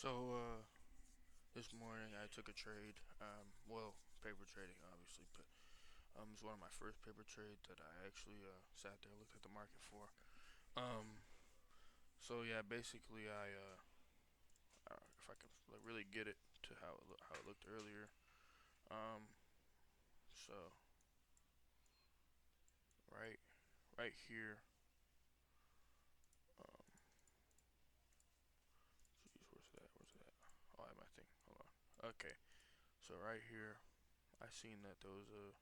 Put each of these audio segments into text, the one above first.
This morning I took a trade. Well, paper trading, obviously, but it's one of my first paper trades that I actually sat there and looked at the market for. Um, so yeah, basically if I can like really get it to how it looked earlier. Um, so right right here. Um, Geez, where's that? Where's that? Oh, I have my thing. Hold on. Okay, so right here, I seen that there was a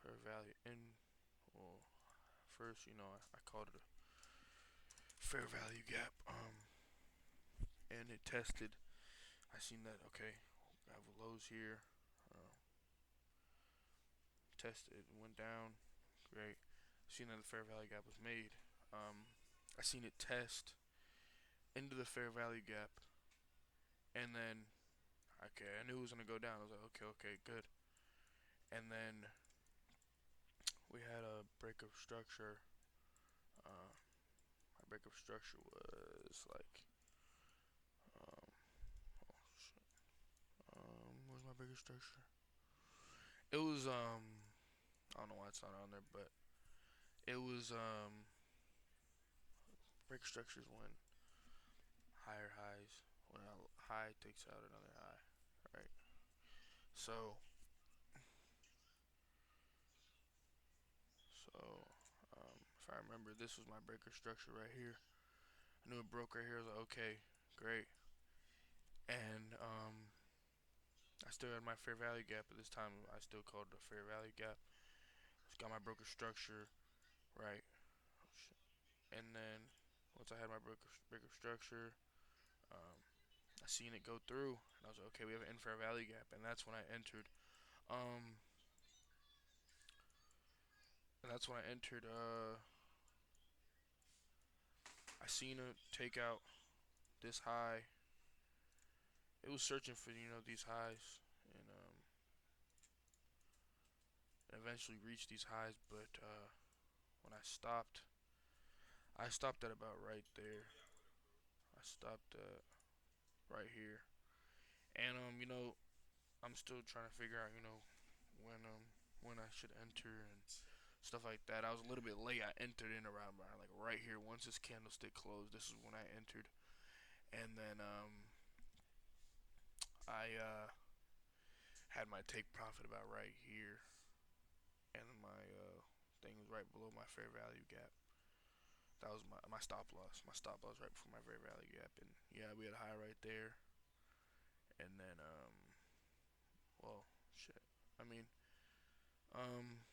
fair value in. Well, first, I called it a fair value gap. And it tested. I seen that. Okay, I have lows here. Tested, went down. Great. Seen that the fair value gap was made. I seen it test into the fair value gap, and then okay, I knew it was gonna go down. I was like, okay, okay, good. And then we had a break of structure. My break of structure was like, um, oh shit. Where's my break of structure? It was I don't know why it's not on there, but it was break structures when higher highs, when a high takes out another high, right? So so if I remember, this was my breaker structure right here. I knew it broke right here. I was like, okay, great. And I still had my fair value gap at this time. I still called it a fair value gap. It's got my broker structure right, and then once I had my breaker structure, um, I seen it go through, and I was like, okay, we have an in fair value gap, and that's when I entered. Um, and that's when I entered. I seen it take out this high. It was searching for these highs, and eventually reached these highs. But when I stopped at about right there. I stopped right here, and I'm still trying to figure out when I should enter and stuff like that. I was a little bit late. I entered in around like right here. Once this candlestick closed, this is when I entered, and then I had my take profit about right here, and my thing was right below my fair value gap. That was my stop loss. My stop loss right before my fair value gap, and yeah, we had a high right there, and then well, shit. I mean, um,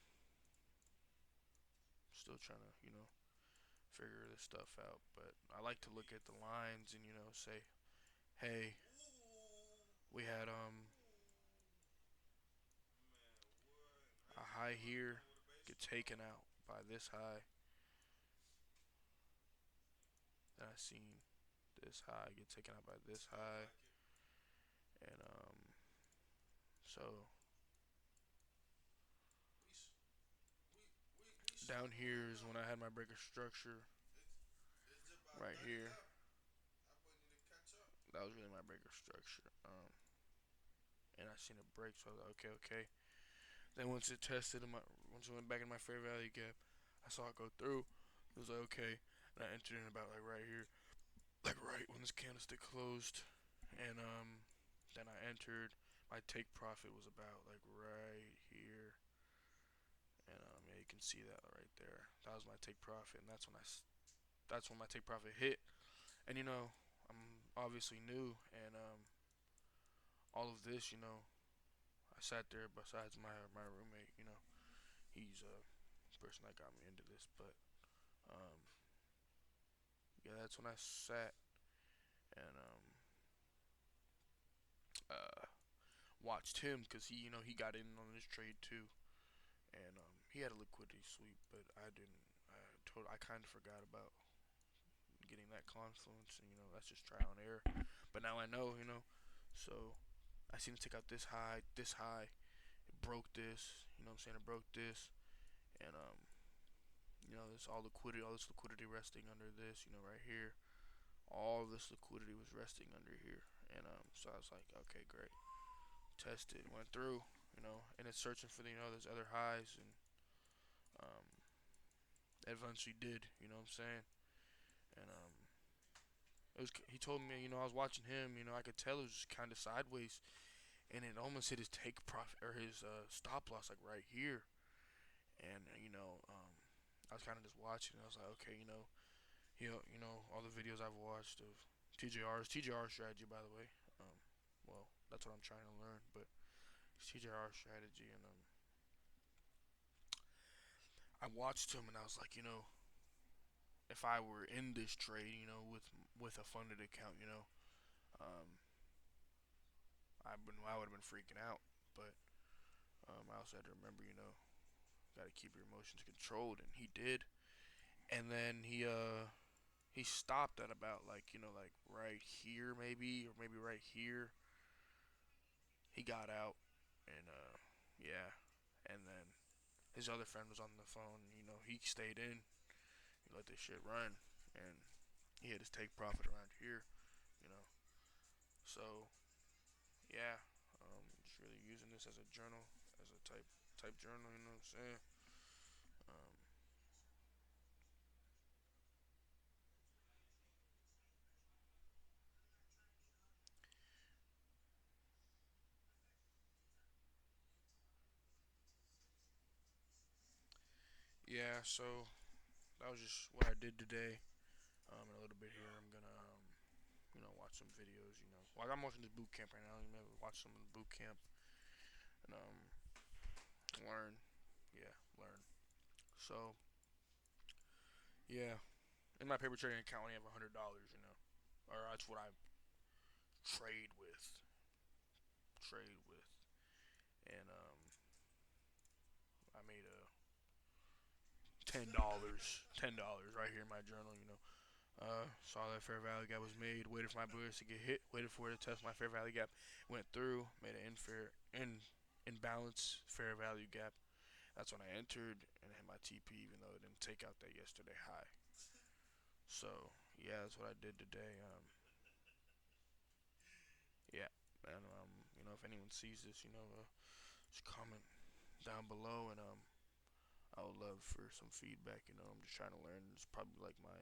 still trying to figure this stuff out, but I like to look at the lines and say, hey, we had a high here get taken out by this high, then I seen this high get taken out by this high, and so down here is when I had my breaker structure right here. That was really my breaker structure. And I seen it break, so I was like, okay, okay. Then once it tested, once it went back in my fair value gap, I saw it go through. It was like, okay, and I entered in about like right here, like right when this candlestick closed, and then I entered. My take profit was about like right here, and yeah, you can see that right there. That was my take profit, and that's when my take profit hit. And I'm obviously new, and all of this, I sat there besides my roommate. He's the person that got me into this, but um, yeah, that's when I sat and uh, watched him because he got in on this trade too, and he had a liquidity sweep, but I didn't. I kind of forgot about getting that confluence, and that's just trial and error. But now I know, so I seen it take out this high, it broke this, what I'm saying, it broke this, and this all this liquidity resting under this, right here, all this liquidity was resting under here, and so I was like, okay, great. Tested, went through, and it's searching for those other highs, and um, eventually did. You know what I'm saying? And it was. He told me, I was watching him. I could tell it was just kind of sideways, and it almost hit his take profit or his stop loss like right here. And I was kind of just watching. And I was like, okay, all the videos I've watched of TJR strategy, by the way. Um, well, that's what I'm trying to learn, but it's TJR strategy, and I watched him, and I was like, if I were in this trade, with a funded account, um, I would have been freaking out, but I also had to remember, got to keep your emotions controlled, and he did, and then he stopped at about like like right here maybe or maybe right here. He got out, and yeah, and then his other friend was on the phone. He stayed in. He let this shit run, and he had his take profit around here. You know, so yeah, just really using this as a journal, as a type journal. You know what I'm saying? Um, yeah, so that was just what I did today. In a little bit here, I'm gonna watch some videos. Well, I'm watching this boot camp right now. Watch some of the boot camp and learn. Yeah, learn. So yeah, in my paper trading account, I only have $100. Or that's what I trade with. Trade with, and I made a $10 right here in my journal. Saw that fair value gap was made. Waited for my bullish to get hit. Waited for it to test my fair value gap. Went through. Made an imbalance fair value gap. That's when I entered and hit my TP, even though it didn't take out that yesterday high. So yeah, that's what I did today. Yeah, and if anyone sees this, just comment down below, and I would love for some feedback. I'm just trying to learn. It's probably like my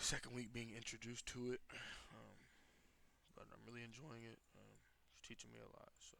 second week being introduced to it, but I'm really enjoying it. It's teaching me a lot. So